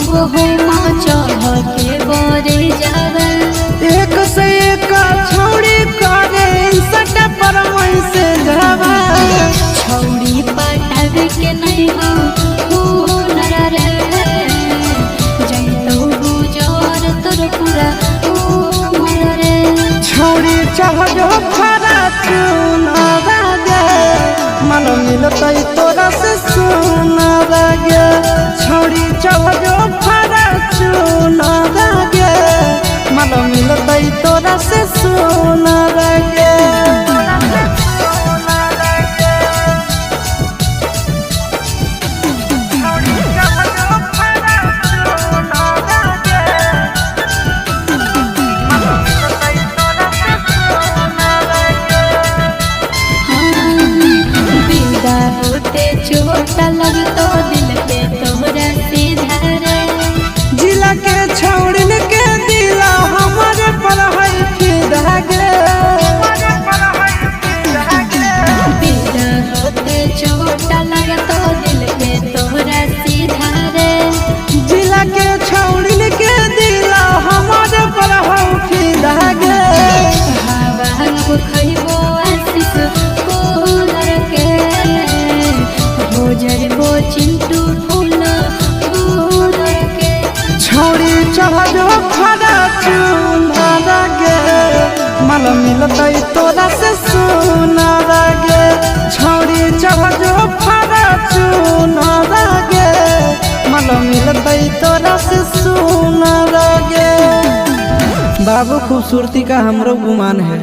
वो हो चढ़ के बरे जावा एक से एक छौड़ी करे सटा पर से जावा छौड़ी पटावे के नहीं हो नर रे जैतो गुजर तोर पूरा मर रे छौड़ी चढ़ो फरा चुना गे मन मिलतै तोरा से सुना गे छौड़ी चढ़ो फरा चुना गे मन मिलतै तोरा से सुना गे चोट लग तो दिल पे तोहरा सीधा रे जिला के छौड़िन के दिला हमारे पर है फिदा गे बिना होते चोट लग तो दिल पे तोहरा सीधा रे जिला के छौड़िन के दिला हमारे पर है फिदा गे हवा खइबो आशिक कोलर के भोजरबो चिंटू फूल गोलर के छौड़ी चढ़ो फरा चुना गे मन मिलतै तोरा से सुना गे छौड़ी चढ़ो फरा चुना गे मन मिलतै तोरा से सुना गे बाबू खूबसूरती का हमरो गुमान है।